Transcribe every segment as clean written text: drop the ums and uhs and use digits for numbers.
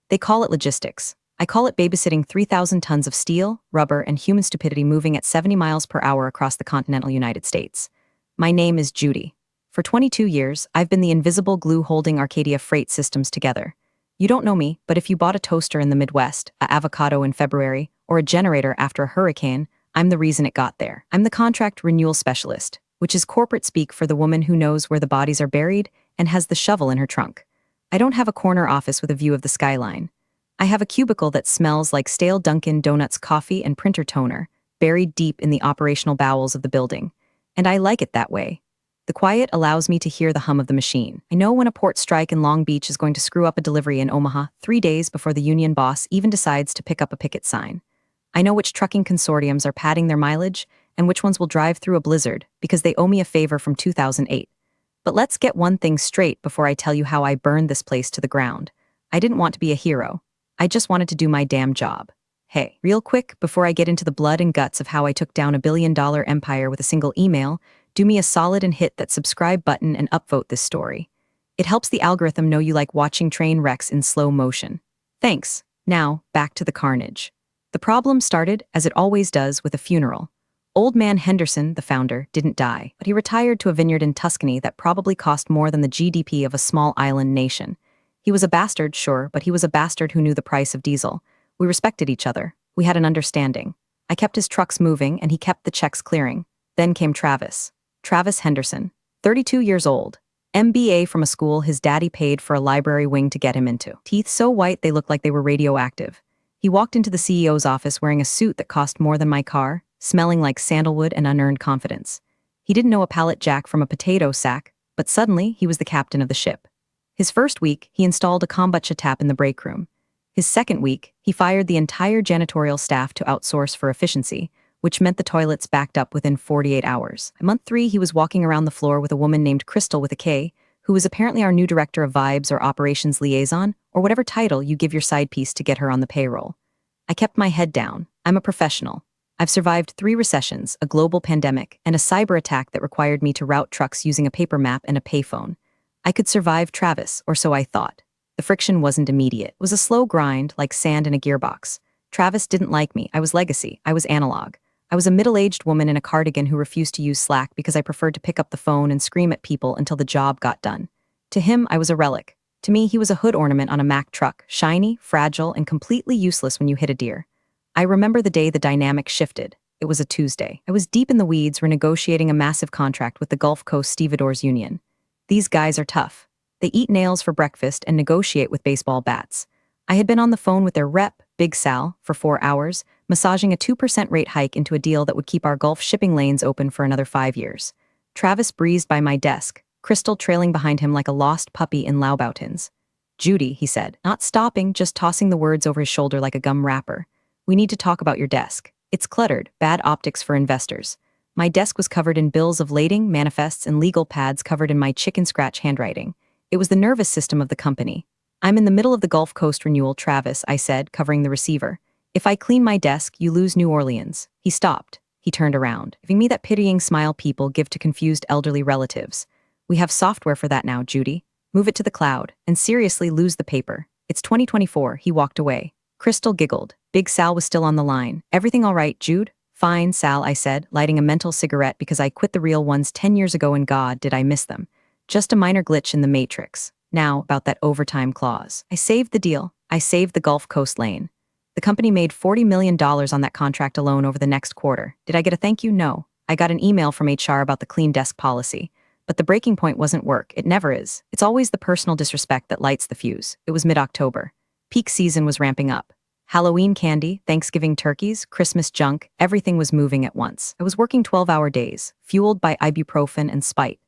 They call it logistics. I call it babysitting 3,000 tons of steel, rubber, and human stupidity moving at 70 miles per hour across the continental United States. My name is Judy. For 22 years, I've been the invisible glue holding Arcadia freight systems together. You don't know me, but if you bought a toaster in the Midwest, a avocado in February, or a generator after a hurricane, I'm the reason it got there. I'm the contract renewal specialist, which is corporate speak for the woman who knows where the bodies are buried and has the shovel in her trunk. I don't have a corner office with a view of the skyline. I have a cubicle that smells like stale Dunkin' Donuts coffee and printer toner, buried deep in the operational bowels of the building. And I like it that way. The quiet allows me to hear the hum of the machine. I know when a port strike in Long Beach is going to screw up a delivery in Omaha 3 days before the union boss even decides to pick up a picket sign. I know which trucking consortiums are padding their mileage and which ones will drive through a blizzard because they owe me a favor from 2008. But let's get one thing straight before I tell you how I burned this place to the ground. I didn't want to be a hero. I just wanted to do my damn job. Hey, real quick, before I get into the blood and guts of how I took down a billion-dollar empire with a single email, do me a solid and hit that subscribe button and upvote this story. It helps the algorithm know you like watching train wrecks in slow motion. Thanks. Now, back to the carnage. The problem started, as it always does, with a funeral. Old man Henderson, the founder, didn't die, but he retired to a vineyard in Tuscany that probably cost more than the GDP of a small island nation. He was a bastard, sure, but he was a bastard who knew the price of diesel. We respected each other. We had an understanding. I kept his trucks moving, and he kept the checks clearing. Then came Travis. Travis Henderson, 32 years old. MBA from a school his daddy paid for a library wing to get him into. Teeth so white they looked like they were radioactive. He walked into the CEO's office wearing a suit that cost more than my car, smelling like sandalwood and unearned confidence. He didn't know a pallet jack from a potato sack, but suddenly he was the captain of the ship. His first week, he installed a kombucha tap in the break room. His second week, he fired the entire janitorial staff to outsource for efficiency, which meant the toilets backed up within 48 hours. Month 3, he was walking around the floor with a woman named Crystal with a K, who was apparently our new director of vibes or operations liaison, or whatever title you give your side piece to get her on the payroll. I kept my head down. I'm a professional. I've survived 3 recessions, a global pandemic, and a cyber attack that required me to route trucks using a paper map and a payphone. I could survive Travis, or so I thought. The friction wasn't immediate. It was a slow grind, like sand in a gearbox. Travis didn't like me. I was legacy. I was analog. I was a middle-aged woman in a cardigan who refused to use Slack because I preferred to pick up the phone and scream at people until the job got done. To him, I was a relic. To me, he was a hood ornament on a Mack truck, shiny, fragile, and completely useless when you hit a deer. I remember the day the dynamic shifted. It was a Tuesday. I was deep in the weeds renegotiating a massive contract with the Gulf Coast Stevedores Union. These guys are tough. They eat nails for breakfast and negotiate with baseball bats. I had been on the phone with their rep, Big Sal, for 4 hours, massaging a 2% rate hike into a deal that would keep our Gulf shipping lanes open for another 5 years. Travis breezed by my desk, Crystal trailing behind him like a lost puppy in Louboutins. "Judy," he said, not stopping, just tossing the words over his shoulder like a gum wrapper. "We need to talk about your desk. It's cluttered, bad optics for investors." My desk was covered in bills of lading, manifests, and legal pads covered in my chicken scratch handwriting. It was the nervous system of the company. "I'm in the middle of the Gulf Coast renewal, Travis," I said, covering the receiver. "If I clean my desk, you lose New Orleans." He stopped. He turned around, giving me that pitying smile people give to confused elderly relatives. "We have software for that now, Judy. Move it to the cloud, and seriously lose the paper. It's 2024, he walked away. Crystal giggled. Big Sal was still on the line. "Everything all right, Jude?" "Fine, Sal," I said, lighting a mental cigarette because I quit the real ones 10 years ago and God, did I miss them. Just a minor glitch in the matrix. Now, about that overtime clause. I saved the deal. I saved the Gulf Coast lane. The company made $40 million on that contract alone over the next quarter. Did I get a thank you? No. I got an email from HR about the clean desk policy. But the breaking point wasn't work. It never is. It's always the personal disrespect that lights the fuse. It was mid-October. Peak season was ramping up. Halloween candy, Thanksgiving turkeys, Christmas junk, everything was moving at once. I was working 12-hour days, fueled by ibuprofen and spite.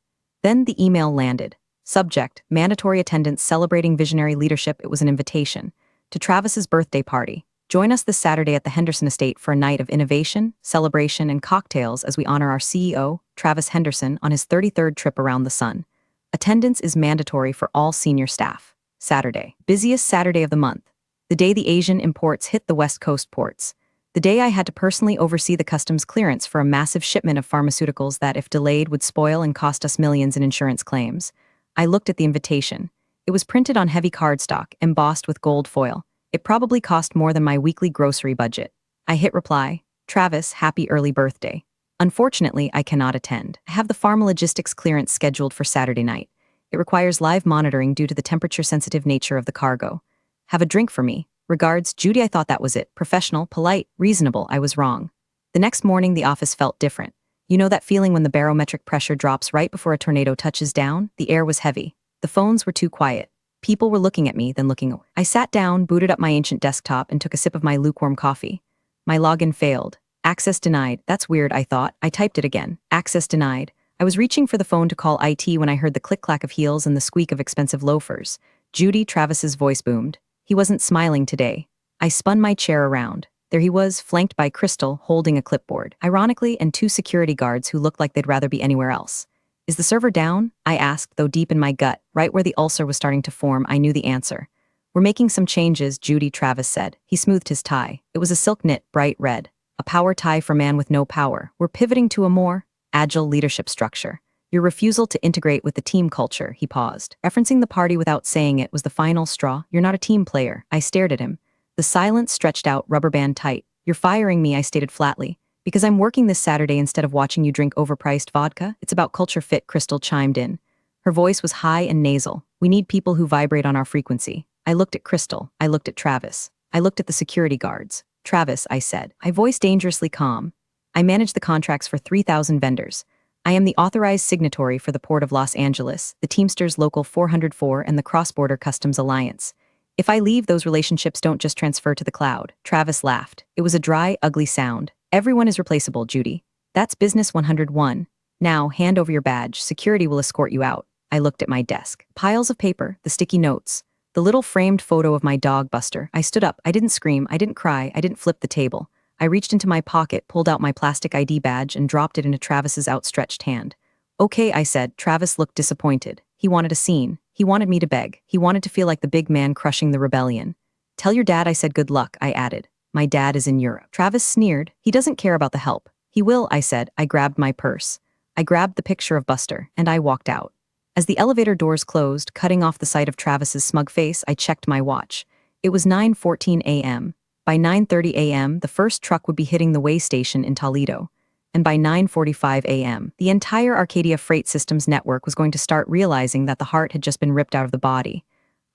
Then the email landed. Subject, mandatory attendance celebrating visionary leadership. It was an invitation. To Travis's birthday party. Join us this Saturday at the Henderson Estate for a night of innovation, celebration, and cocktails as we honor our CEO, Travis Henderson, on his 33rd trip around the sun. Attendance is mandatory for all senior staff. Saturday. Busiest Saturday of the month. The day the Asian imports hit the West Coast ports. The day I had to personally oversee the customs clearance for a massive shipment of pharmaceuticals that, if delayed, would spoil and cost us millions in insurance claims. I looked at the invitation. It was printed on heavy cardstock, embossed with gold foil. It probably cost more than my weekly grocery budget. I hit reply. Travis, happy early birthday. Unfortunately, I cannot attend. I have the pharmalogistics clearance scheduled for Saturday night. It requires live monitoring due to the temperature-sensitive nature of the cargo. Have a drink for me. Regards, Judy. I thought that was it. Professional, polite, reasonable. I was wrong. The next morning, the office felt different. You know that feeling when the barometric pressure drops right before a tornado touches down? The air was heavy. The phones were too quiet. People were looking at me, then looking away. I sat down, booted up my ancient desktop, and took a sip of my lukewarm coffee. My login failed. Access denied. That's weird, I thought. I typed it again. Access denied. I was reaching for the phone to call IT when I heard the click-clack of heels and the squeak of expensive loafers. Judy. Travis's voice boomed. He wasn't smiling today. I spun my chair around. There he was, flanked by Crystal, holding a clipboard. Ironically, and two security guards who looked like they'd rather be anywhere else. Is the server down? I asked, though deep in my gut, right where the ulcer was starting to form, I knew the answer. We're making some changes, Judy. Travis said. He smoothed his tie. It was a silk knit, bright red. A power tie for man with no power. We're pivoting to a more agile leadership structure. Your refusal to integrate with the team culture, he paused. Referencing the party without saying it was the final straw. You're not a team player. I stared at him. The silence stretched out, rubber band tight. You're firing me, I stated flatly. Because I'm working this Saturday instead of watching you drink overpriced vodka? It's about culture fit, Crystal chimed in. Her voice was high and nasal. We need people who vibrate on our frequency. I looked at Crystal. I looked at Travis. I looked at the security guards. Travis, I said. I voice dangerously calm. I manage the contracts for 3,000 vendors. I am the authorized signatory for the Port of Los Angeles, the Teamsters Local 404, and the Cross-Border Customs Alliance. If I leave, those relationships don't just transfer to the cloud. Travis laughed. It was a dry, ugly sound. Everyone is replaceable, Judy. That's business 101. Now, hand over your badge. Security will escort you out. I looked at my desk. Piles of paper, the sticky notes, the little framed photo of my dog, Buster. I stood up. I didn't scream. I didn't cry. I didn't flip the table. I reached into my pocket, pulled out my plastic ID badge, and dropped it into Travis's outstretched hand. Okay, I said. Travis looked disappointed. He wanted a scene. He wanted me to beg. He wanted to feel like the big man crushing the rebellion. Tell your dad I said good luck, I added. My dad is in Europe. Travis sneered. He doesn't care about the help. He will, I said. I grabbed my purse. I grabbed the picture of Buster, and I walked out. As the elevator doors closed, cutting off the sight of Travis's smug face, I checked my watch. It was 9:14 a.m. By 9:30 a.m., the first truck would be hitting the way station in Toledo. And by 9:45 a.m., the entire Arcadia Freight Systems network was going to start realizing that the heart had just been ripped out of the body.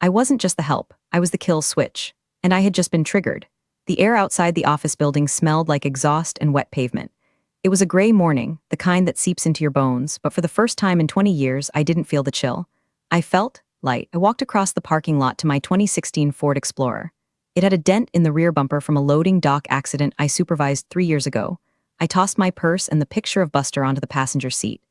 I wasn't just the help, I was the kill switch. And I had just been triggered. The air outside the office building smelled like exhaust and wet pavement. It was a gray morning, the kind that seeps into your bones, but for the first time in 20 years, I didn't feel the chill. I felt light. I walked across the parking lot to my 2016 Ford Explorer. It had a dent in the rear bumper from a loading dock accident I supervised 3 years ago. I tossed my purse and the picture of Buster onto the passenger seat.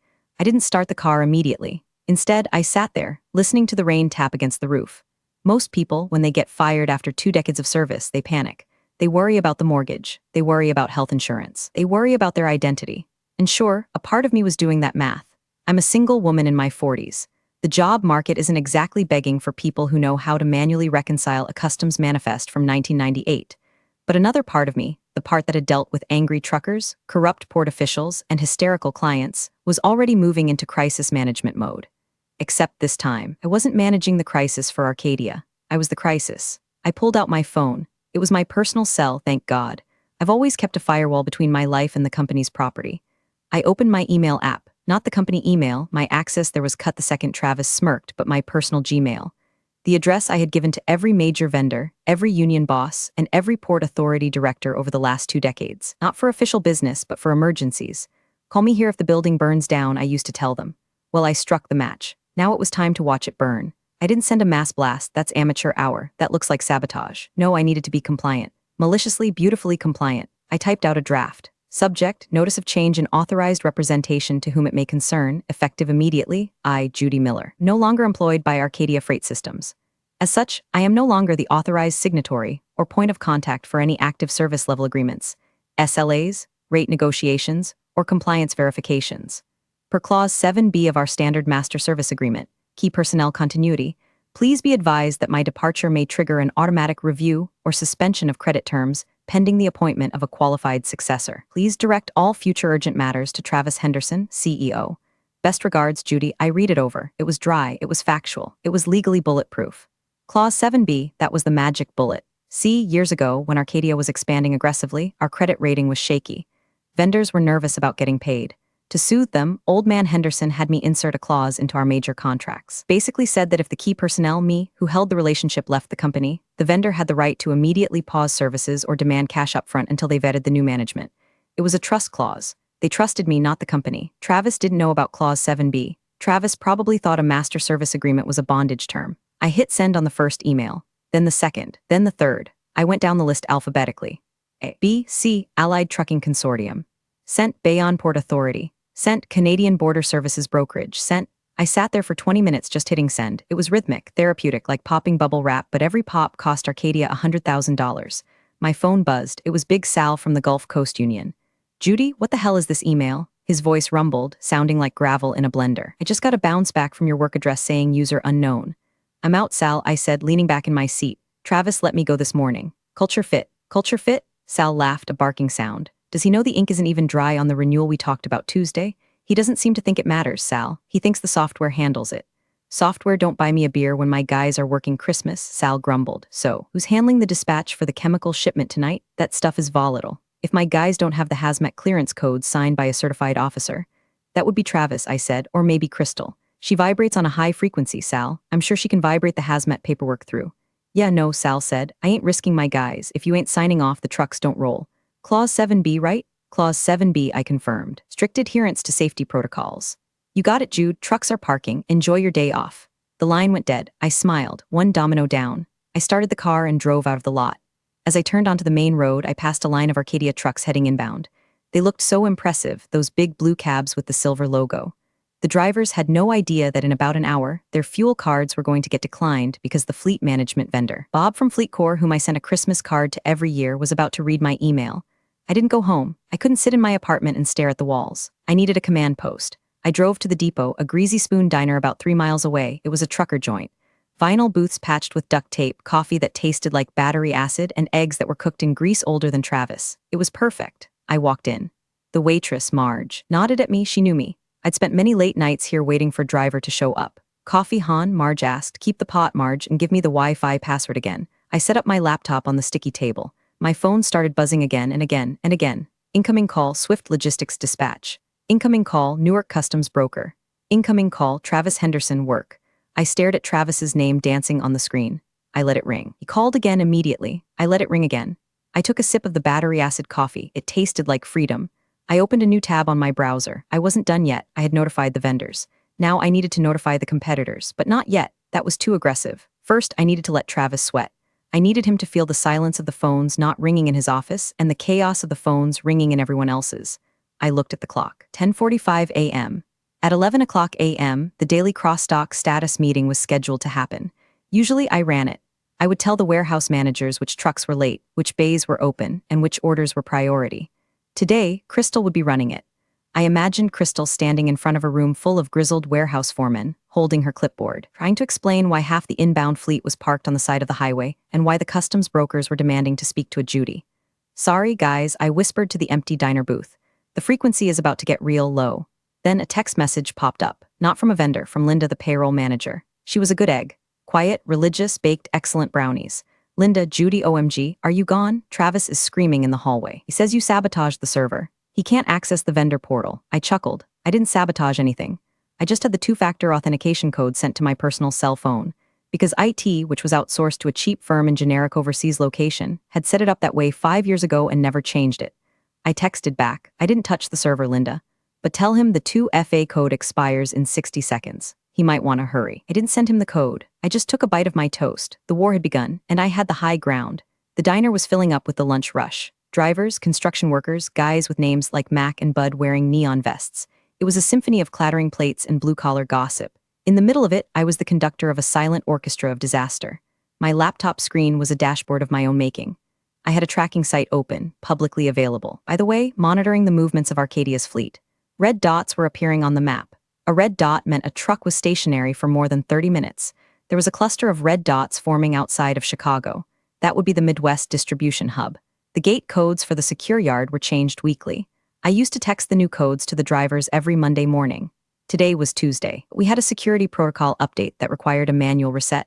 I didn't start the car immediately. Instead, I sat there, listening to the rain tap against the roof. Most people, when they get fired after 2 decades of service, they panic. They worry about the mortgage. They worry about health insurance. They worry about their identity. And sure, a part of me was doing that math. I'm a single woman in my 40s. The job market isn't exactly begging for people who know how to manually reconcile a customs manifest from 1998. But another part of me, the part that had dealt with angry truckers, corrupt port officials, and hysterical clients, was already moving into crisis management mode. Except this time, I wasn't managing the crisis for Arcadia. I was the crisis. I pulled out my phone. It was my personal cell, thank God. I've always kept a firewall between my life and the company's property. I opened my email app, not the company email. My access there was cut the second Travis smirked, but my personal Gmail. The address I had given to every major vendor, every union boss, and every port authority director over the last 2 decades. Not for official business, but for emergencies. Call me here if the building burns down, I used to tell them. Well, I struck the match. Now it was time to watch it burn. I didn't send a mass blast. That's amateur hour. That looks like sabotage. No, I needed to be compliant. Maliciously, beautifully compliant. I typed out a draft. Subject, notice of change in authorized representation to whom it may concern, effective immediately, I, Judy Miller, no longer employed by Arcadia Freight Systems. As such, I am no longer the authorized signatory or point of contact for any active service level agreements, SLAs, rate negotiations, or compliance verifications. Per Clause 7B of our Standard Master Service Agreement, Key Personnel Continuity, please be advised that my departure may trigger an automatic review or suspension of credit terms pending the appointment of a qualified successor. Please direct all future urgent matters to Travis Henderson, CEO. Best regards, Judy. I read it over. It was dry, it was factual, it was legally bulletproof. Clause 7B, that was the magic bullet. See, years ago, when Arcadia was expanding aggressively, our credit rating was shaky. Vendors were nervous about getting paid. To soothe them, Old Man Henderson had me insert a clause into our major contracts. Basically said that if the key personnel, me, who held the relationship left the company, the vendor had the right to immediately pause services or demand cash upfront until they vetted the new management. It was a trust clause. They trusted me, not the company. Travis didn't know about Clause 7B. Travis probably thought a master service agreement was a bondage term. I hit send on the first email, then the second, then the third. I went down the list alphabetically. A, B, C, Allied Trucking Consortium. Sent, Bayonne Port Authority. Sent, Canadian Border Services Brokerage. Sent. I sat there for 20 minutes just hitting send. It was rhythmic, therapeutic, like popping bubble wrap, but every pop cost Arcadia $100,000. My phone buzzed. It was Big Sal from the Gulf Coast Union. Judy, what the hell is this email? His voice rumbled, sounding like gravel in a blender. I just got a bounce back from your work address saying user unknown. I'm out, Sal, I said, leaning back in my seat. Travis let me go this morning. Culture fit. Culture fit? Sal laughed, a barking sound. Does he know the ink isn't even dry on the renewal we talked about Tuesday? He doesn't seem to think it matters, Sal. He thinks the software handles it. Software don't buy me a beer when my guys are working Christmas, Sal grumbled. So, who's handling the dispatch for the chemical shipment tonight? That stuff is volatile. If my guys don't have the hazmat clearance codes signed by a certified officer. That would be Travis, I said, or maybe Crystal. She vibrates on a high frequency, Sal. I'm sure she can vibrate the hazmat paperwork through. Yeah, no, Sal said. I ain't risking my guys. If you ain't signing off, the trucks don't roll. Clause 7B, right? Clause 7B, I confirmed. Strict adherence to safety protocols. You got it, Jude. Trucks are parking. Enjoy your day off. The line went dead. I smiled, one domino down. I started the car and drove out of the lot. As I turned onto the main road, I passed a line of Arcadia trucks heading inbound. They looked so impressive, those big blue cabs with the silver logo. The drivers had no idea that in about an hour, their fuel cards were going to get declined because the fleet management vendor, Bob from FleetCor, whom I sent a Christmas card to every year, was about to read my email. I didn't go home. I couldn't sit in my apartment and stare at the walls. I needed a command post. I drove to the depot, a greasy spoon diner about 3 miles away. It was a trucker joint. Vinyl booths patched with duct tape, coffee that tasted like battery acid, and eggs that were cooked in grease older than Travis. It was perfect. I walked in. The waitress, Marge, nodded at me. She knew me. I'd spent many late nights here waiting for driver to show up. Coffee, hon? Marge asked. Keep the pot, Marge, and give me the Wi-Fi password again. I set up my laptop on the sticky table. My phone started buzzing again and again and again. Incoming call, Swift Logistics Dispatch. Incoming call, Newark Customs Broker. Incoming call, Travis Henderson, work. I stared at Travis's name dancing on the screen. I let it ring. He called again immediately. I let it ring again. I took a sip of the battery acid coffee. It tasted like freedom. I opened a new tab on my browser. I wasn't done yet. I had notified the vendors. Now I needed to notify the competitors, but not yet. That was too aggressive. First, I needed to let Travis sweat. I needed him to feel the silence of the phones not ringing in his office and the chaos of the phones ringing in everyone else's. I looked at the clock. 10:45 a.m. At 11 o'clock a.m., the daily cross-stock status meeting was scheduled to happen. Usually I ran it. I would tell the warehouse managers which trucks were late, which bays were open, and which orders were priority. Today, Crystal would be running it. I imagined Crystal standing in front of a room full of grizzled warehouse foremen, holding her clipboard, trying to explain why half the inbound fleet was parked on the side of the highway and why the customs brokers were demanding to speak to a Judy. Sorry, guys, I whispered to the empty diner booth. The frequency is about to get real low. Then a text message popped up, not from a vendor, from Linda, the payroll manager. She was a good egg. Quiet, religious, baked excellent brownies. Linda, Judy, OMG, are you gone? Travis is screaming in the hallway. He says you sabotaged the server. He can't access the vendor portal. I chuckled. I didn't sabotage anything. I just had the 2-factor authentication code sent to my personal cell phone. Because IT, which was outsourced to a cheap firm in generic overseas location, had set it up that way 5 years ago and never changed it. I texted back. I didn't touch the server, Linda. But tell him the 2FA code expires in 60 seconds. He might want to hurry. I didn't send him the code. I just took a bite of my toast. The war had begun, and I had the high ground. The diner was filling up with the lunch rush. Drivers, construction workers, guys with names like Mac and Bud wearing neon vests. It was a symphony of clattering plates and blue-collar gossip. In the middle of it, I was the conductor of a silent orchestra of disaster. My laptop screen was a dashboard of my own making. I had a tracking site open, publicly available. By the way, monitoring the movements of Arcadia's fleet. Red dots were appearing on the map. A red dot meant a truck was stationary for more than 30 minutes. There was a cluster of red dots forming outside of Chicago. That would be the Midwest distribution hub. The gate codes for the secure yard were changed weekly. I used to text the new codes to the drivers every Monday morning. Today was Tuesday. We had a security protocol update that required a manual reset.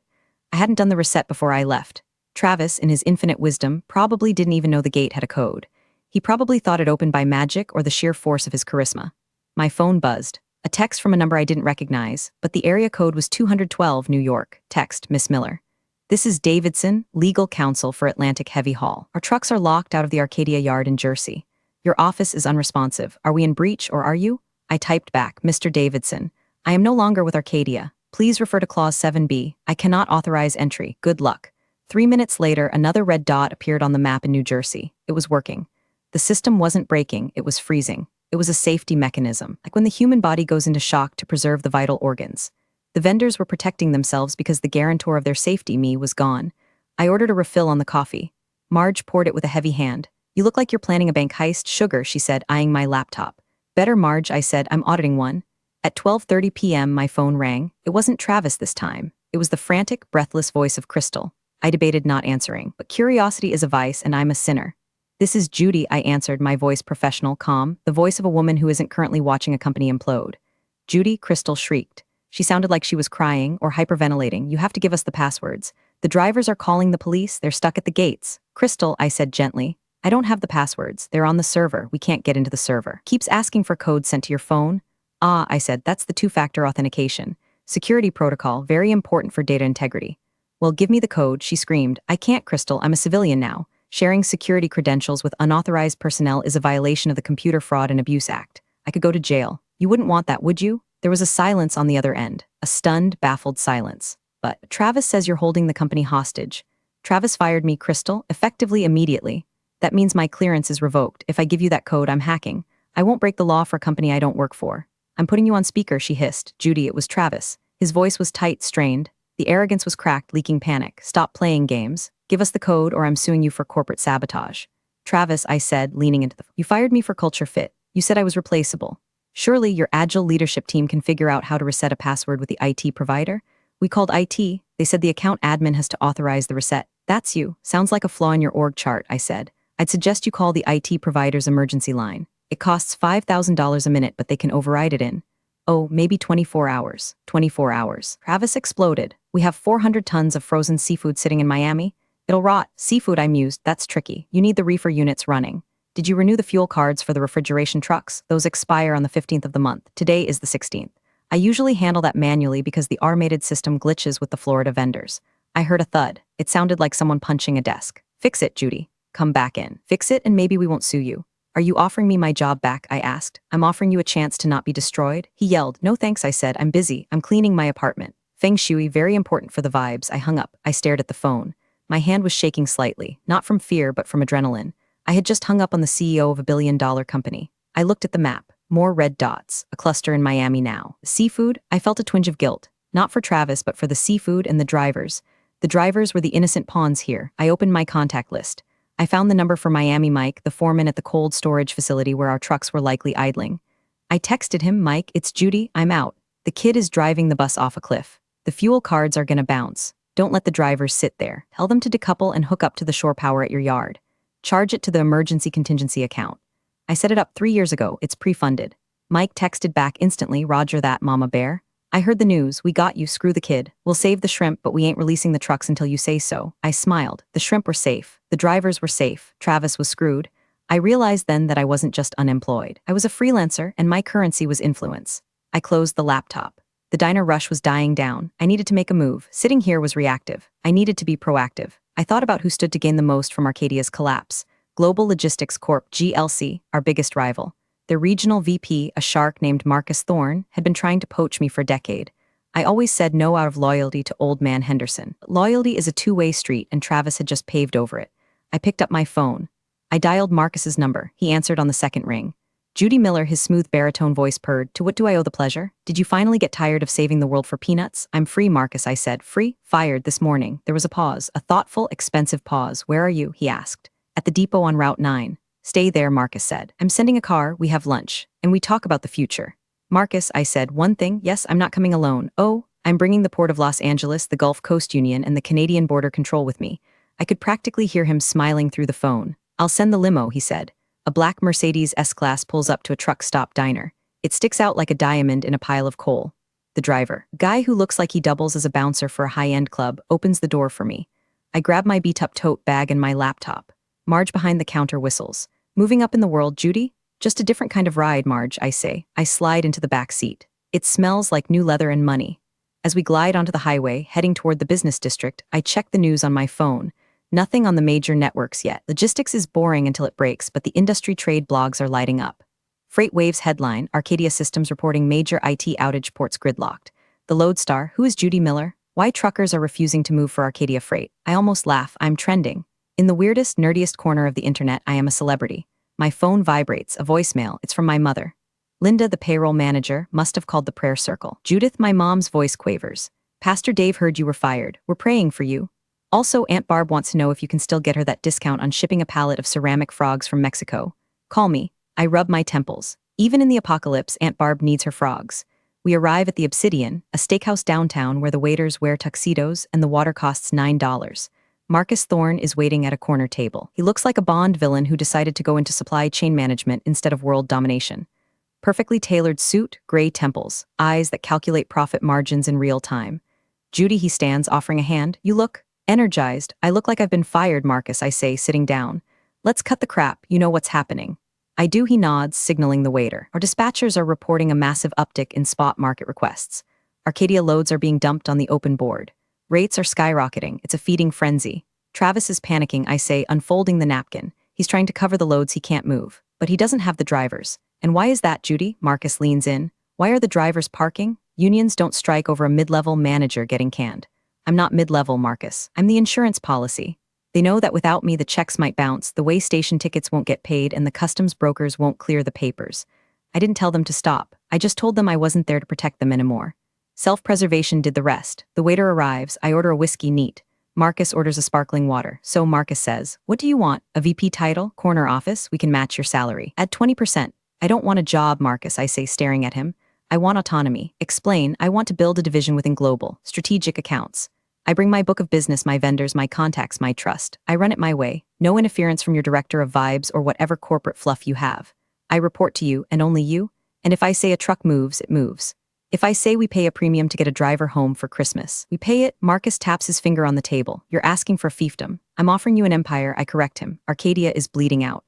I hadn't done the reset before I left. Travis, in his infinite wisdom, probably didn't even know the gate had a code. He probably thought it opened by magic or the sheer force of his charisma. My phone buzzed. A text from a number I didn't recognize, but the area code was 212 New York. Text, Miss Miller. This is Davidson, legal counsel for Atlantic Heavy Haul. Our trucks are locked out of the Arcadia yard in Jersey. Your office is unresponsive. Are we in breach or are you? I typed back, Mr. Davidson. I am no longer with Arcadia. Please refer to Clause 7B. I cannot authorize entry. Good luck. 3 minutes later, another red dot appeared on the map in New Jersey. It was working. The system wasn't breaking, it was freezing. It was a safety mechanism, like when the human body goes into shock to preserve the vital organs. The vendors were protecting themselves because the guarantor of their safety, me, was gone. I ordered a refill on the coffee. Marge poured it with a heavy hand. You look like you're planning a bank heist, sugar, she said, eyeing my laptop. Better, Marge, I said, I'm auditing one. At 12:30 p.m. my phone rang. It wasn't Travis this time. It was the frantic, breathless voice of Crystal. I debated not answering, but curiosity is a vice and I'm a sinner. This is Judy, I answered, my voice professional, calm, the voice of a woman who isn't currently watching a company implode. Judy, Crystal shrieked. She sounded like she was crying or hyperventilating. You have to give us the passwords. The drivers are calling the police. They're stuck at the gates. Crystal, I said gently. I don't have the passwords. They're on the server. We can't get into the server. Keeps asking for codes sent to your phone. Ah, I said, that's the two-factor authentication. Security protocol, very important for data integrity. Well, give me the code, she screamed. I can't, Crystal. I'm a civilian now. Sharing security credentials with unauthorized personnel is a violation of the Computer Fraud and Abuse Act. I could go to jail. You wouldn't want that, would you? There was a silence on the other end. A stunned, baffled silence. But Travis says you're holding the company hostage. Travis fired me, Crystal, effectively immediately. That means my clearance is revoked. If I give you that code, I'm hacking. I won't break the law for a company I don't work for. I'm putting you on speaker, she hissed. Judy, it was Travis. His voice was tight, strained. The arrogance was cracked, leaking panic. Stop playing games. Give us the code or I'm suing you for corporate sabotage. Travis, I said, leaning into the... You fired me for culture fit. You said I was replaceable. Surely your agile leadership team can figure out how to reset a password with the IT provider? We called IT. They said the account admin has to authorize the reset. That's you. Sounds like a flaw in your org chart, I said. I'd suggest you call the IT provider's emergency line. It costs $5,000 a minute, but they can override it in, oh, maybe 24 hours. 24 hours. Travis exploded. We have 400 tons of frozen seafood sitting in Miami. It'll rot. Seafood, I mused. That's tricky. You need the reefer units running. Did you renew the fuel cards for the refrigeration trucks? Those expire on the 15th of the month. Today is the 16th. I usually handle that manually because the automated system glitches with the Florida vendors. I heard a thud. It sounded like someone punching a desk. Fix it, Judy. Come back in. Fix it and maybe we won't sue you. Are you offering me my job back? I asked. I'm offering you a chance to not be destroyed. He yelled. No thanks, I said. I'm busy. I'm cleaning my apartment. Feng shui, very important for the vibes. I hung up. I stared at the phone. My hand was shaking slightly, not from fear but from adrenaline. I had just hung up on the CEO of a billion-dollar company. I looked at the map. More red dots. A cluster in Miami now. Seafood? I felt a twinge of guilt. Not for Travis, but for the seafood and the drivers. The drivers were the innocent pawns here. I opened my contact list. I found the number for Miami Mike, the foreman at the cold storage facility where our trucks were likely idling. I texted him, Mike, it's Judy, I'm out. The kid is driving the bus off a cliff. The fuel cards are gonna bounce. Don't let the drivers sit there. Tell them to decouple and hook up to the shore power at your yard. Charge it to the emergency contingency account. I set it up 3 years ago. It's pre-funded. Mike texted back instantly, Roger that, Mama Bear. I heard the news. We got you. Screw the kid. We'll save the shrimp, but we ain't releasing the trucks until you say so. I smiled. The shrimp were safe. The drivers were safe. Travis was screwed. I realized then that I wasn't just unemployed. I was a freelancer, and my currency was influence. I closed the laptop. The diner rush was dying down. I needed to make a move. Sitting here was reactive. I needed to be proactive. I thought about who stood to gain the most from Arcadia's collapse. Global Logistics Corp, GLC, our biggest rival. Their regional VP, a shark named Marcus Thorne, had been trying to poach me for a decade. I always said no out of loyalty to Old Man Henderson. Loyalty is a two-way street, and Travis had just paved over it. I picked up my phone. I dialed Marcus's number. He answered on the second ring. Judy Miller, his smooth baritone voice purred. To what do I owe the pleasure? Did you finally get tired of saving the world for peanuts? I'm free, Marcus, I said. Free? Fired this morning. There was a pause, a thoughtful, expensive pause. Where are you? He asked. At the depot on Route 9. Stay there, Marcus said. I'm sending a car, we have lunch, and we talk about the future. Marcus, I said, one thing, yes, I'm not coming alone. Oh, I'm bringing the Port of Los Angeles, the Gulf Coast Union, and the Canadian Border Control with me. I could practically hear him smiling through the phone. I'll send the limo, he said. A black Mercedes S-Class pulls up to a truck stop diner. It sticks out like a diamond in a pile of coal. The driver, guy who looks like he doubles as a bouncer for a high-end club, opens the door for me. I grab my beat-up tote bag and my laptop. Marge behind the counter whistles. Moving up in the world, Judy? Just a different kind of ride, Marge, I say. I slide into the back seat. It smells like new leather and money. As we glide onto the highway, heading toward the business district, I check the news on my phone. Nothing on the major networks yet. Logistics is boring until it breaks, but the industry trade blogs are lighting up. Freight Waves headline, Arcadia Systems reporting major IT outage, ports gridlocked. The Lodestar, who is Judy Miller? Why truckers are refusing to move for Arcadia Freight? I almost laugh, I'm trending. In the weirdest, nerdiest corner of the internet, I am a celebrity. My phone vibrates, a voicemail, it's from my mother. Linda, the payroll manager, must have called the prayer circle. Judith, my mom's voice quavers. Pastor Dave heard you were fired. We're praying for you. Also, Aunt Barb wants to know if you can still get her that discount on shipping a pallet of ceramic frogs from Mexico. Call me. I rub my temples. Even in the apocalypse, Aunt Barb needs her frogs. We arrive at the Obsidian, a steakhouse downtown where the waiters wear tuxedos and the water costs $9. Marcus Thorne is waiting at a corner table. He looks like a Bond villain who decided to go into supply chain management instead of world domination. Perfectly tailored suit, gray temples, eyes that calculate profit margins in real time. Judy, he stands, offering a hand. You look energized. I look like I've been fired, Marcus, I say, sitting down. Let's cut the crap, you know what's happening. I do, he nods, signaling the waiter. Our dispatchers are reporting a massive uptick in spot market requests. Arcadia loads are being dumped on the open board. Rates are skyrocketing. It's a feeding frenzy. Travis is panicking, I say, unfolding the napkin. He's trying to cover the loads he can't move. But he doesn't have the drivers. And why is that, Judy? Marcus leans in. Why are the drivers parking? Unions don't strike over a mid-level manager getting canned. I'm not mid-level, Marcus. I'm the insurance policy. They know that without me the checks might bounce, the way station tickets won't get paid, and the customs brokers won't clear the papers. I didn't tell them to stop. I just told them I wasn't there to protect them anymore. Self-preservation did the rest. The waiter arrives. I order a whiskey neat. Marcus orders a sparkling water. So Marcus says, what do you want? A VP title? Corner office? We can match your salary. Add 20%. I don't want a job, Marcus, I say, staring at him. I want autonomy. Explain, I want to build a division within global, strategic accounts. I bring my book of business, my vendors, my contacts, my trust. I run it my way. No interference from your director of vibes or whatever corporate fluff you have. I report to you, and only you. And if I say a truck moves, it moves. If I say we pay a premium to get a driver home for Christmas, we pay it. Marcus taps his finger on the table. You're asking for fiefdom. I'm offering you an empire, I correct him. Arcadia is bleeding out.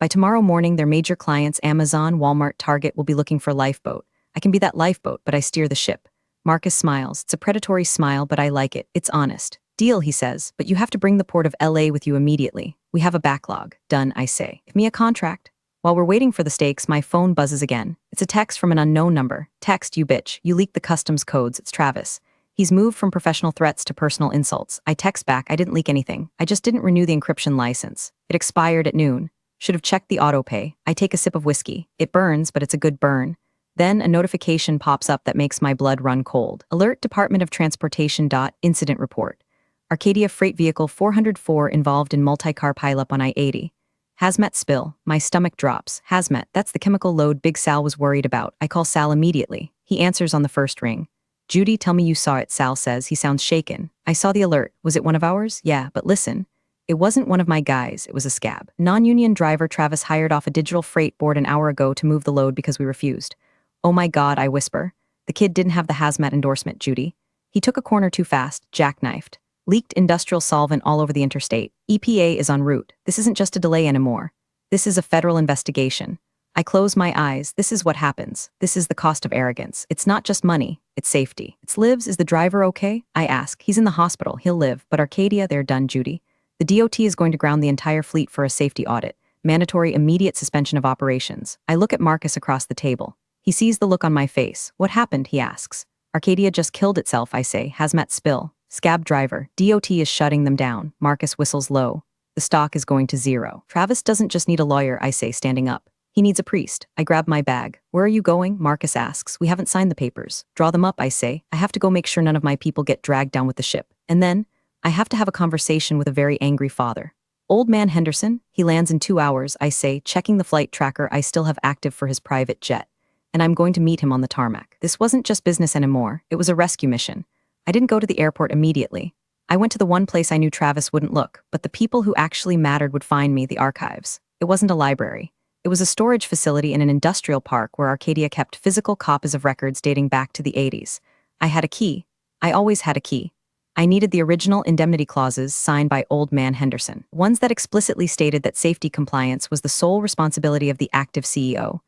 By tomorrow morning, their major clients, Amazon, Walmart, Target, will be looking for a lifeboat. I can be that lifeboat, but I steer the ship. Marcus smiles. It's a predatory smile, but I like it. It's honest. Deal, he says, but you have to bring the port of LA with you immediately. We have a backlog. Done, I say. Give me a contract. While we're waiting for the steaks, my phone buzzes again. It's a text from an unknown number. Text, you bitch. You leaked the customs codes. It's Travis. He's moved from professional threats to personal insults. I text back, I didn't leak anything. I just didn't renew the encryption license. It expired at noon. Should have checked the autopay. I take a sip of whiskey. It burns, but it's a good burn. Then a notification pops up that makes my blood run cold. Alert Department of Transportation. Incident report. Arcadia Freight Vehicle 404 involved in multi-car pileup on I-80. Hazmat spill. My stomach drops. Hazmat, that's the chemical load Big Sal was worried about. I call Sal immediately. He answers on the first ring. Judy, tell me you saw it, Sal says. He sounds shaken. I saw the alert. Was it one of ours? Yeah, but listen. It wasn't one of my guys, it was a scab. Non-union driver Travis hired off a digital freight board an hour ago to move the load because we refused. Oh my God, I whisper. The kid didn't have the hazmat endorsement, Judy. He took a corner too fast, jackknifed. Leaked industrial solvent all over the interstate. EPA is en route. This isn't just a delay anymore. This is a federal investigation. I close my eyes. This is what happens. This is the cost of arrogance. It's not just money, it's safety. It's lives. Is the driver okay? I ask. He's in the hospital. He'll live. But Arcadia, they're done, Judy. The DOT is going to ground the entire fleet for a safety audit. Mandatory immediate suspension of operations. I look at Marcus across the table. He sees the look on my face. What happened? He asks. Arcadia just killed itself, I say. Hazmat spill. Scab driver. DOT is shutting them down. Marcus whistles low. The stock is going to zero. Travis doesn't just need a lawyer, I say, standing up. He needs a priest. I grab my bag. Where are you going? Marcus asks. We haven't signed the papers. Draw them up, I say. I have to go make sure none of my people get dragged down with the ship. And then I have to have a conversation with a very angry father. Old man Henderson? He lands in 2 hours, I say, checking the flight tracker I still have active for his private jet. And I'm going to meet him on the tarmac. This wasn't just business anymore. It was a rescue mission. I didn't go to the airport immediately. I went to the one place I knew Travis wouldn't look, but the people who actually mattered would find me, the archives. It wasn't a library. It was a storage facility in an industrial park where Arcadia kept physical copies of records dating back to the 80s. I had a key. I always had a key. I needed the original indemnity clauses signed by Old Man Henderson, ones that explicitly stated that safety compliance was the sole responsibility of the active CEO.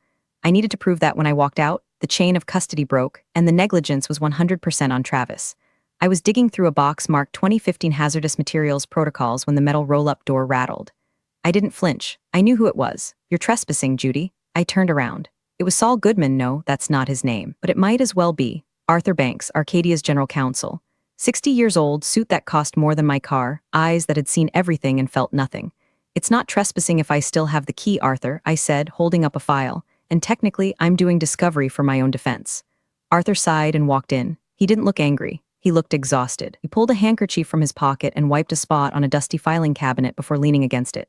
I needed to prove that when I walked out, the chain of custody broke, and the negligence was 100% on Travis. I was digging through a box marked 2015 Hazardous Materials Protocols when the metal roll-up door rattled. I didn't flinch. I knew who it was. "You're trespassing, Judy." I turned around. It was Saul Goodman. No, that's not his name, but it might as well be. Arthur Banks, Arcadia's general counsel. 60 years old, suit that cost more than my car, eyes that had seen everything and felt nothing. "It's not trespassing if I still have the key, Arthur," I said, holding up a file. "And technically, I'm doing discovery for my own defense." Arthur sighed and walked in. He didn't look angry. He looked exhausted. He pulled a handkerchief from his pocket and wiped a spot on a dusty filing cabinet before leaning against it.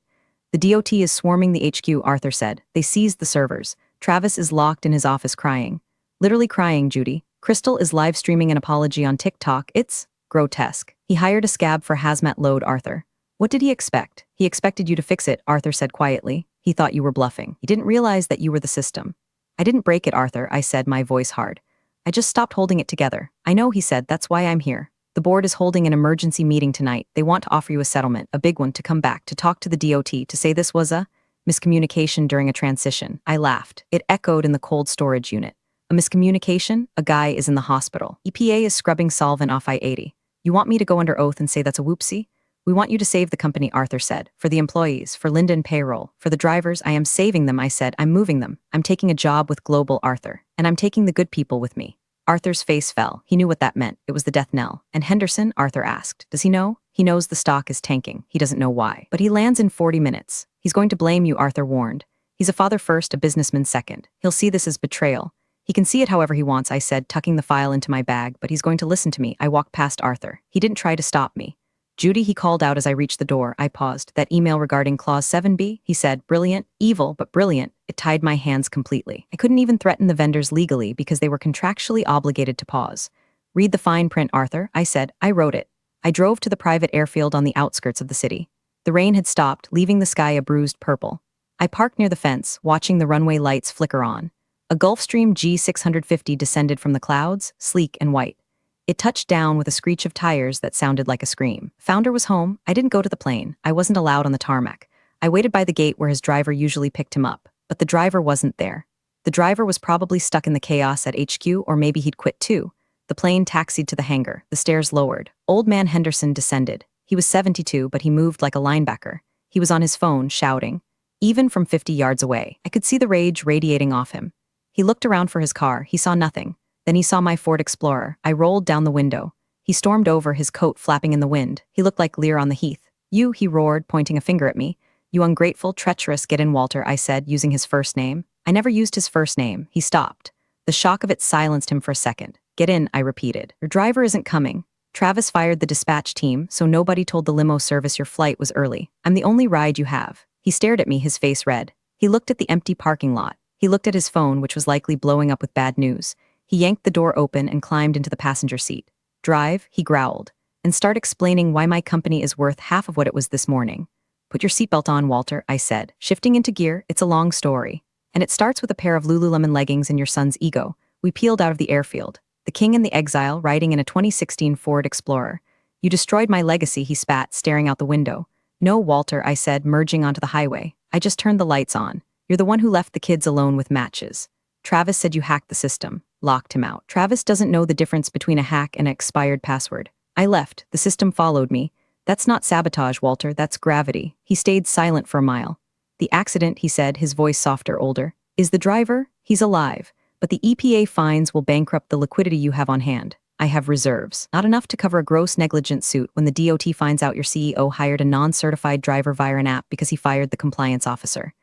"The DOT is swarming the HQ," Arthur said. "They seized the servers. Travis is locked in his office crying. Literally crying, Judy. Crystal is live streaming an apology on TikTok. It's grotesque. He hired a scab for hazmat load, Arthur." "What did he expect?" "He expected you to fix it," Arthur said quietly. "He thought you were bluffing. He didn't realize that you were the system." "I didn't break it, Arthur," I said, my voice hard. "I just stopped holding it together." "I know," he said. "That's why I'm here. The board is holding an emergency meeting tonight. They want to offer you a settlement, a big one, to come back, to talk to the DOT, to say this was a miscommunication during a transition." I laughed. It echoed in the cold storage unit. "A miscommunication? A guy is in the hospital. EPA is scrubbing solvent off I-80. You want me to go under oath and say that's a whoopsie?" "We want you to save the company," Arthur said. "For the employees, for Linden payroll, for the drivers. I am saving them," I said. "I'm moving them. I'm taking a job with Global, Arthur. And I'm taking the good people with me." Arthur's face fell. He knew what that meant. It was the death knell. "And Henderson?" Arthur asked. "Does he know?" "He knows the stock is tanking. He doesn't know why. But he lands in 40 minutes. He's going to blame you," Arthur warned. "He's a father first, a businessman second. He'll see this as betrayal. He can see it however he wants," I said, tucking the file into my bag, "but he's going to listen to me." I walked past Arthur. He didn't try to stop me. "Judy," he called out as I reached the door. I paused. "That email regarding Clause 7B? He said. "Brilliant. Evil, but brilliant." It tied my hands completely. I couldn't even threaten the vendors legally because they were contractually obligated to pause. "Read the fine print, Arthur," I said. "I wrote it." I drove to the private airfield on the outskirts of the city. The rain had stopped, leaving the sky a bruised purple. I parked near the fence, watching the runway lights flicker on. A Gulfstream G650 descended from the clouds, sleek and white. It touched down with a screech of tires that sounded like a scream. Founder was home. I didn't go to the plane. I wasn't allowed on the tarmac. I waited by the gate where his driver usually picked him up. But the driver wasn't there. The driver was probably stuck in the chaos at HQ, or maybe he'd quit too. The plane taxied to the hangar. The stairs lowered. Old Man Henderson descended. He was 72, but he moved like a linebacker. He was on his phone, shouting. Even from 50 yards away, I could see the rage radiating off him. He looked around for his car. He saw nothing. Then he saw my Ford Explorer. I rolled down the window. He stormed over, his coat flapping in the wind. He looked like Lear on the heath. "You," he roared, pointing a finger at me. "You ungrateful, treacherous, get in, Walter," I said, using his first name. I never used his first name. He stopped. The shock of it silenced him for a second. "Get in," I repeated. "Your driver isn't coming. Travis fired the dispatch team, so nobody told the limo service your flight was early. I'm the only ride you have." He stared at me, his face red. He looked at the empty parking lot. He looked at his phone, which was likely blowing up with bad news. He yanked the door open and climbed into the passenger seat. "Drive," he growled, "and start explaining why my company is worth half of what it was this morning." "Put your seatbelt on, Walter," I said. "Shifting into gear, it's a long story. And it starts with a pair of Lululemon leggings and your son's ego." We peeled out of the airfield. The king and the exile, riding in a 2016 Ford Explorer. "You destroyed my legacy," he spat, staring out the window. "No, Walter," I said, merging onto the highway. "I just turned the lights on. You're the one who left the kids alone with matches. Travis said you hacked the system. Locked him out. Travis doesn't know the difference between a hack and an expired password. I left. The system followed me. That's not sabotage, Walter. That's gravity." He stayed silent for a mile. "The accident," he said, his voice softer, older, "is the driver. He's alive. But the EPA fines will bankrupt the liquidity you have on hand. I have reserves. Not enough to cover a gross negligence suit when the DOT finds out your CEO hired a non-certified driver via an app because he fired the compliance officer."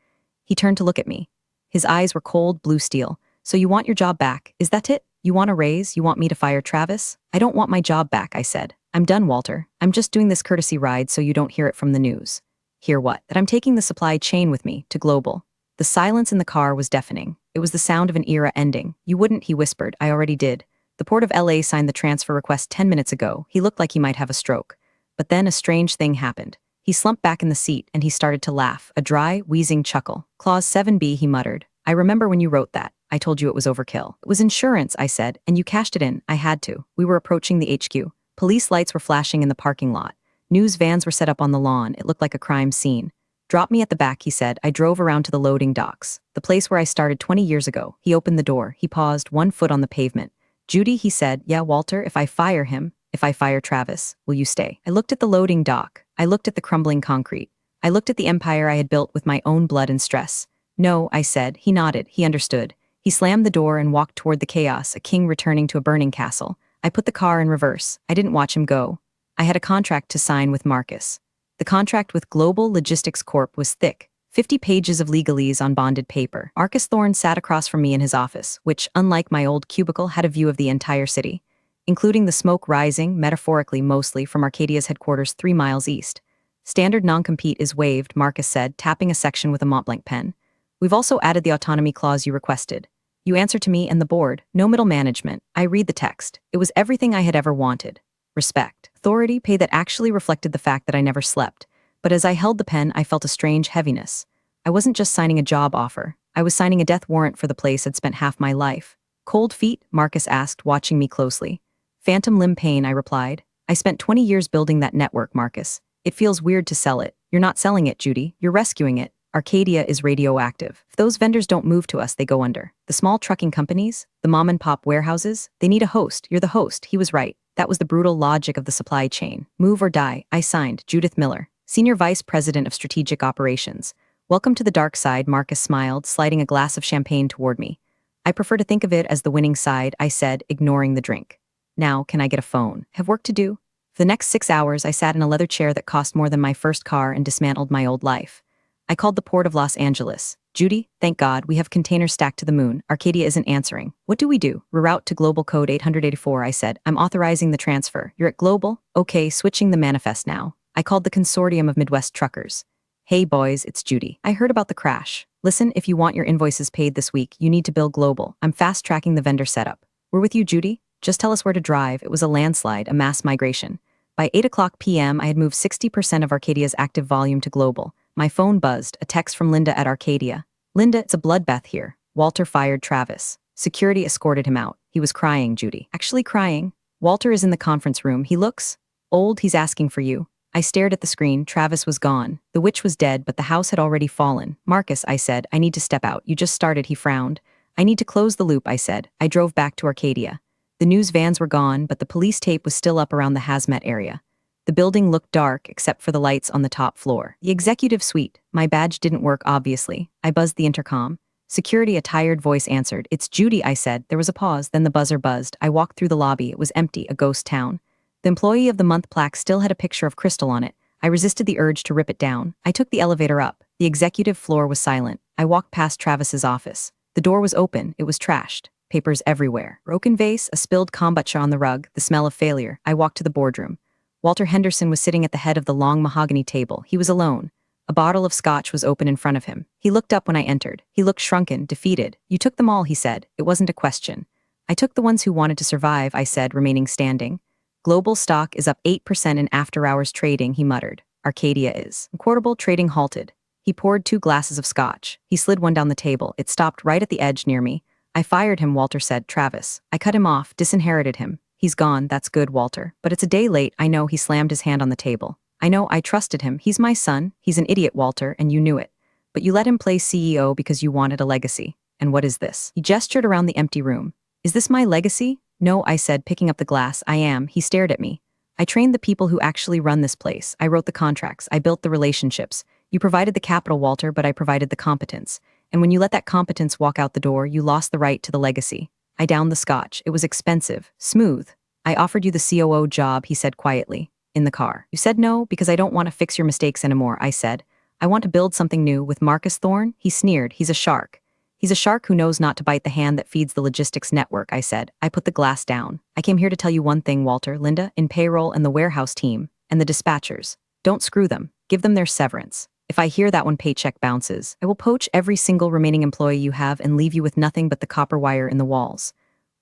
He turned to look at me. His eyes were cold blue steel. "So you want your job back, is that it? You want a raise? You want me to fire Travis?" "I don't want my job back," I said. "I'm done, Walter. I'm just doing this courtesy ride so you don't hear it from the news." "Hear what?" "That I'm taking the supply chain with me, to Global." The silence in the car was deafening. It was the sound of an era ending. "You wouldn't," he whispered. "I already did. The Port of LA signed the transfer request 10 minutes ago." He looked like he might have a stroke. But then a strange thing happened. He slumped back in the seat and he started to laugh, a dry, wheezing chuckle. "Clause 7B, he muttered. "I remember when you wrote that. I told you it was overkill." "It was insurance," I said, "and you cashed it in." "I had to. We were approaching the HQ. Police lights were flashing in the parking lot. News vans were set up on the lawn. It looked like a crime scene. "Drop me at the back," he said. I drove around to the loading docks. The place where I started 20 years ago. He opened the door. He paused, one foot on the pavement. "Judy," he said. "Yeah, Walter, if I fire him, if I fire Travis, will you stay?" I looked at the loading dock. I looked at the crumbling concrete. I looked at the empire I had built with my own blood and stress. "No," I said. He nodded. He understood. He slammed the door and walked toward the chaos, a king returning to a burning castle. I put the car in reverse. I didn't watch him go. I had a contract to sign with Marcus. The contract with Global Logistics Corp was thick, 50 pages of legalese on bonded paper. Marcus Thorne sat across from me in his office, which, unlike my old cubicle, had a view of the entire city, including the smoke rising, metaphorically mostly, from Arcadia's headquarters 3 miles east. "Standard non-compete is waived," Marcus said, tapping a section with a Montblanc pen. "We've also added the autonomy clause you requested. You answer to me and the board, no middle management." I read the text. It was everything I had ever wanted. Respect, authority, pay that actually reflected the fact that I never slept. But as I held the pen, I felt a strange heaviness. I wasn't just signing a job offer. I was signing a death warrant for the place I'd spent half my life. "Cold feet?" Marcus asked, watching me closely. "Phantom limb pain," I replied. "I spent 20 years building that network, Marcus. It feels weird to sell it." "You're not selling it, Judy. You're rescuing it. Arcadia is radioactive. If those vendors don't move to us, they go under. The small trucking companies, the mom-and-pop warehouses, they need a host. You're the host." He was right. That was the brutal logic of the supply chain. "Move or die." I signed. Judith Miller, Senior Vice President of Strategic Operations. "Welcome to the dark side," Marcus smiled, sliding a glass of champagne toward me. "I prefer to think of it as the winning side," I said, ignoring the drink. "Now, can I get a phone? Have work to do?" For the next 6 hours, I sat in a leather chair that cost more than my first car and dismantled my old life. I called the port of Los Angeles. "Judy, thank God, we have containers stacked to the moon. Arcadia isn't answering. What do we do?" "Reroute to Global Code 884, I said. "I'm authorizing the transfer." "You're at Global?" "Okay, switching the manifest now." I called the Consortium of Midwest Truckers. "Hey boys, it's Judy. I heard about the crash. Listen, if you want your invoices paid this week, you need to bill Global. I'm fast-tracking the vendor setup. We're with you, Judy? Just tell us where to drive." It was a landslide, a mass migration. By 8 p.m., I had moved 60% of Arcadia's active volume to Global. My phone buzzed, a text from Linda at Arcadia. "Linda, it's a bloodbath here. Walter fired Travis. Security escorted him out. He was crying, Judy. Actually crying. Walter is in the conference room. He looks old. He's asking for you." I stared at the screen. Travis was gone. The witch was dead, but the house had already fallen. "Marcus," I said, "I need to step out." "You just started," he frowned. "I need to close the loop," I said. I drove back to Arcadia. The news vans were gone, but the police tape was still up around the hazmat area. The building looked dark, except for the lights on the top floor. The executive suite. My badge didn't work, obviously. I buzzed the intercom. Security, a tired voice answered. "It's Judy," I said. There was a pause, then the buzzer buzzed. I walked through the lobby. It was empty, a ghost town. The Employee of the Month plaque still had a picture of Crystal on it. I resisted the urge to rip it down. I took the elevator up. The executive floor was silent. I walked past Travis's office. The door was open. It was trashed. Papers everywhere. Broken vase, a spilled kombucha on the rug, the smell of failure. I walked to the boardroom. Walter Henderson was sitting at the head of the long mahogany table. He was alone. A bottle of scotch was open in front of him. He looked up when I entered. He looked shrunken, defeated. "You took them all," he said. It wasn't a question. "I took the ones who wanted to survive," I said, remaining standing. "Global stock is up 8% in after-hours trading," he muttered. "Arcadia is." Quotable trading halted. He poured 2 glasses of scotch. He slid one down the table. It stopped right at the edge near me. "I fired him," Walter said. "Travis. I cut him off, disinherited him. He's gone. That's good, Walter. But it's a day late. I know." He slammed his hand on the table. "I know. I trusted him. He's my son. He's an idiot, Walter, and you knew it. But you let him play CEO because you wanted a legacy. And what is this?" He gestured around the empty room. "Is this my legacy?" "No," I said, picking up the glass. "I am." He stared at me. "I trained the people who actually run this place. I wrote the contracts. I built the relationships. You provided the capital, Walter, but I provided the competence. And when you let that competence walk out the door, you lost the right to the legacy." I downed the scotch. It was expensive. Smooth. "I offered you the COO job," he said quietly. "In the car. You said no because I don't want to fix your mistakes anymore," I said. "I want to build something new with Marcus Thorne." He sneered. "He's a shark." "He's a shark who knows not to bite the hand that feeds the logistics network," I said. I put the glass down. "I came here to tell you one thing, Walter, Linda, in payroll and the warehouse team, and the dispatchers. Don't screw them. Give them their severance. If I hear that one paycheck bounces, I will poach every single remaining employee you have and leave you with nothing but the copper wire in the walls."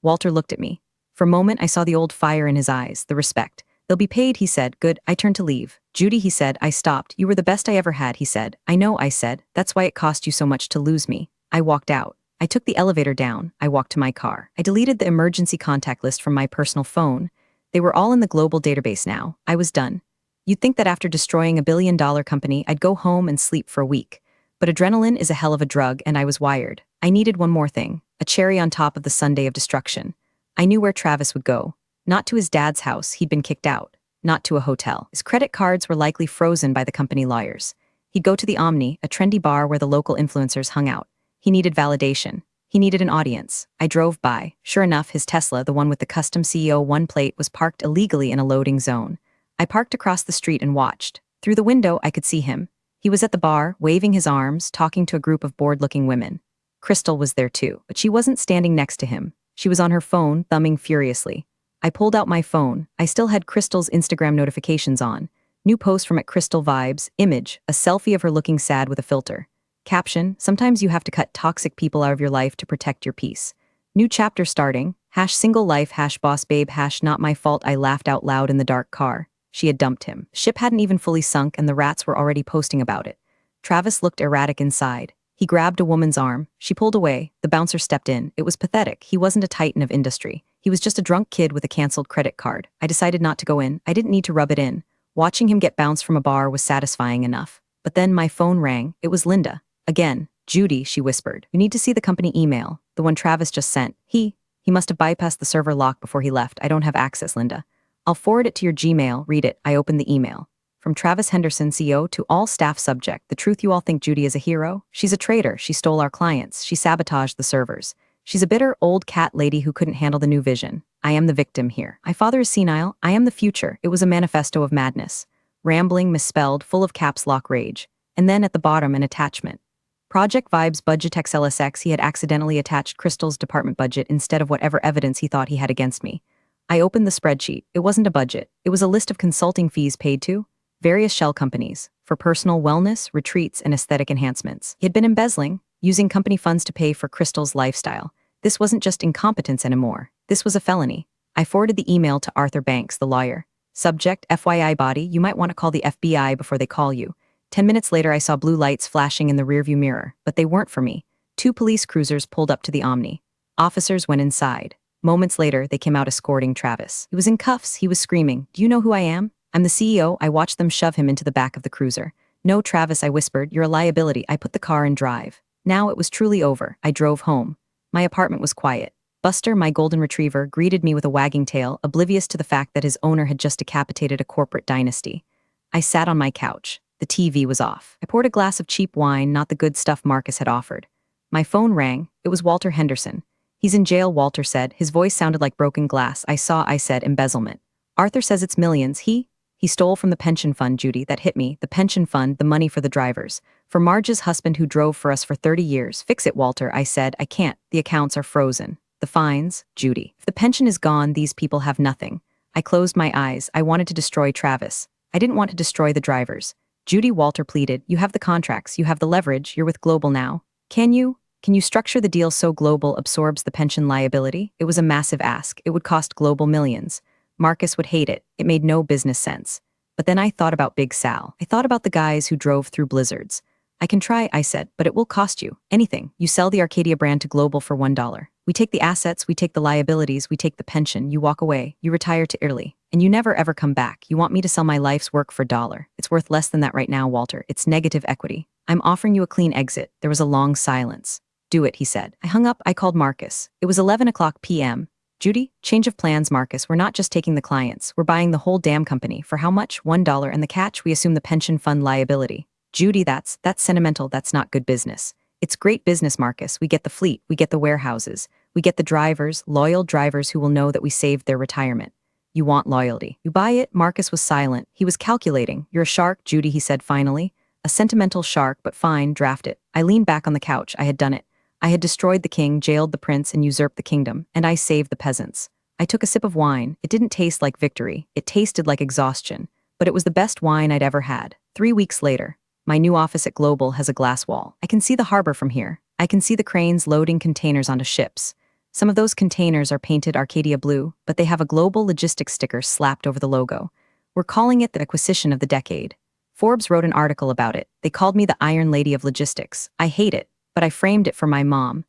Walter looked at me. For a moment, I saw the old fire in his eyes, the respect. "They'll be paid," he said. "Good." I turned to leave. "Judy," he said. I stopped. "You were the best I ever had," he said. "I know," I said. "That's why it cost you so much to lose me." I walked out. I took the elevator down. I walked to my car. I deleted the emergency contact list from my personal phone. They were all in the global database now. I was done. You'd think that after destroying a $1 billion company, I'd go home and sleep for a week. But adrenaline is a hell of a drug, and I was wired. I needed one more thing, a cherry on top of the sundae of destruction. I knew where Travis would go. Not to his dad's house, he'd been kicked out. Not to a hotel. His credit cards were likely frozen by the company lawyers. He'd go to the Omni, a trendy bar where the local influencers hung out. He needed validation. He needed an audience. I drove by. Sure enough, his Tesla, the one with the custom CEO 1 plate, was parked illegally in a loading zone. I parked across the street and watched. Through the window, I could see him. He was at the bar, waving his arms, talking to a group of bored-looking women. Crystal was there too, but she wasn't standing next to him. She was on her phone, thumbing furiously. I pulled out my phone. I still had Crystal's Instagram notifications on. New post from @CrystalVibes, image, a selfie of her looking sad with a filter. Caption, sometimes you have to cut toxic people out of your life to protect your peace. New chapter starting, #single life, #boss babe, #not my fault. I laughed out loud in the dark car. She had dumped him. The ship hadn't even fully sunk and the rats were already posting about it. Travis looked erratic inside. He grabbed a woman's arm. She pulled away. The bouncer stepped in. It was pathetic. He wasn't a titan of industry. He was just a drunk kid with a canceled credit card. I decided not to go in. I didn't need to rub it in. Watching him get bounced from a bar was satisfying enough. But then my phone rang. It was Linda. Again. Judy, she whispered. You need to see the company email. The one Travis just sent. He must have bypassed the server lock before he left. I don't have access, Linda. I'll forward it to your Gmail. Read it. I opened the email. From Travis Henderson, CEO, to all staff subject. The truth, you all think Judy is a hero? She's a traitor. She stole our clients. She sabotaged the servers. She's a bitter, old cat lady who couldn't handle the new vision. I am the victim here. My father is senile. I am the future. It was a manifesto of madness. Rambling, misspelled, full of caps lock rage. And then at the bottom, an attachment. Project Vibes Budget XLSX. He had accidentally attached Crystal's department budget instead of whatever evidence he thought he had against me. I opened the spreadsheet. It wasn't a budget. It was a list of consulting fees paid to various shell companies for personal wellness, retreats, and aesthetic enhancements. He had been embezzling, using company funds to pay for Crystal's lifestyle. This wasn't just incompetence anymore. This was a felony. I forwarded the email to Arthur Banks, the lawyer. Subject, FYI body, you might want to call the FBI before they call you. 10 minutes later, I saw blue lights flashing in the rearview mirror, but they weren't for me. 2 police cruisers pulled up to the Omni. Officers went inside. Moments later, they came out escorting Travis. He was in cuffs. He was screaming, "Do you know who I am? I'm the CEO." I watched them shove him into the back of the cruiser. "No, Travis," I whispered. "You're a liability." I put the car in drive. Now it was truly over. I drove home. My apartment was quiet. Buster, my golden retriever, greeted me with a wagging tail, oblivious to the fact that his owner had just decapitated a corporate dynasty. I sat on my couch. The TV was off. I poured a glass of cheap wine, not the good stuff Marcus had offered. My phone rang. It was Walter Henderson. "He's in jail," Walter said. His voice sounded like broken glass. I said, embezzlement. "Arthur says it's millions. He stole from the pension fund, Judy. That hit me. The pension fund, the money for the drivers. For Marge's husband who drove for us for 30 years. Fix it, Walter." I said. "I can't. The accounts are frozen." "The fines, Judy. If the pension is gone, these people have nothing." I closed my eyes. I wanted to destroy Travis. I didn't want to destroy the drivers. "Judy," Walter pleaded, "you have the contracts, you have the leverage, you're with Global now. Can you structure the deal so Global absorbs the pension liability?" It was a massive ask. It would cost Global millions. Marcus would hate it. It made no business sense. But then I thought about Big Sal. I thought about the guys who drove through blizzards. "I can try," I said, "but it will cost you anything. You sell the Arcadia brand to Global for $1. We take the assets, we take the liabilities, we take the pension, you walk away, you retire to Italy, and you never ever come back. You want me to sell my life's work for $1. It's worth less than that right now, Walter. It's negative equity. I'm offering you a clean exit." There was a long silence. "Do it," he said. I hung up. I called Marcus. It was 11 p.m. "Judy, change of plans, Marcus. We're not just taking the clients. We're buying the whole damn company. For how much? $1. And the catch? We assume the pension fund liability." "Judy, that's sentimental. That's not good business." "It's great business, Marcus. We get the fleet. We get the warehouses. We get the drivers, loyal drivers who will know that we saved their retirement. You want loyalty. You buy it?" Marcus was silent. He was calculating. "You're a shark, Judy," he said finally. "A sentimental shark, but fine, draft it." I leaned back on the couch. I had done it. I had destroyed the king, jailed the prince, and usurped the kingdom, and I saved the peasants. I took a sip of wine. It didn't taste like victory. It tasted like exhaustion. But it was the best wine I'd ever had. 3 weeks later. My new office at Global has a glass wall. I can see the harbor from here. I can see the cranes loading containers onto ships. Some of those containers are painted Arcadia blue, but they have a Global Logistics sticker slapped over the logo. We're calling it the acquisition of the decade. Forbes wrote an article about it. They called me the Iron Lady of Logistics. I hate it, but I framed it for my mom.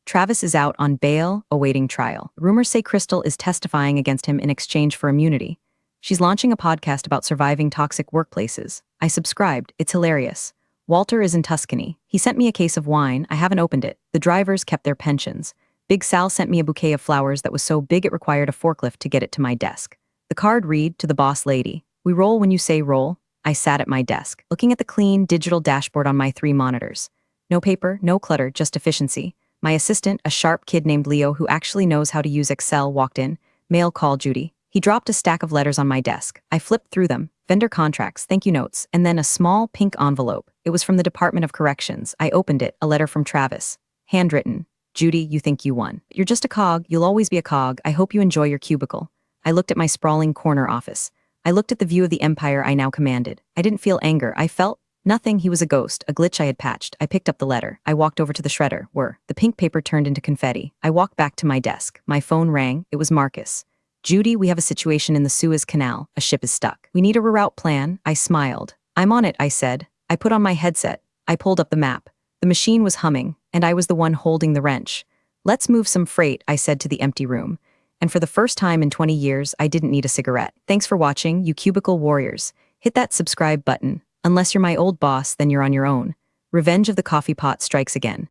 Travis is out on bail, awaiting trial. Rumors say Crystal is testifying against him in exchange for immunity. She's launching a podcast about surviving toxic workplaces. I subscribed. It's hilarious. Walter is in Tuscany. He sent me a case of wine. I haven't opened it. The drivers kept their pensions. Big Sal sent me a bouquet of flowers that was so big it required a forklift to get it to my desk. The card read, "To the boss lady. We roll when you say roll." I sat at my desk, looking at the clean, digital dashboard on my 3 monitors. No paper, no clutter, just efficiency. My assistant, a sharp kid named Leo who actually knows how to use Excel, walked in. Mail call, Judy. He dropped a stack of letters on my desk. I flipped through them. Vendor contracts, thank you notes, and then a small pink envelope. It was from the Department of Corrections. I opened it, a letter from Travis. Handwritten. "Judy, you think you won. You're just a cog. You'll always be a cog. I hope you enjoy your cubicle." I looked at my sprawling corner office. I looked at the view of the empire I now commanded. I didn't feel anger. I felt nothing. He was a ghost, a glitch I had patched. I picked up the letter. I walked over to the shredder. The pink paper turned into confetti. I walked back to my desk. My phone rang. It was Marcus. "Judy, we have a situation in the Suez Canal. A ship is stuck. We need a reroute plan." I smiled. "I'm on it," I said. I put on my headset. I pulled up the map. The machine was humming, and I was the one holding the wrench. "Let's move some freight," I said to the empty room. And for the first time in 20 years, I didn't need a cigarette. Thanks for watching, you cubicle warriors. Hit that subscribe button. Unless you're my old boss, then you're on your own. Revenge of the coffee pot strikes again.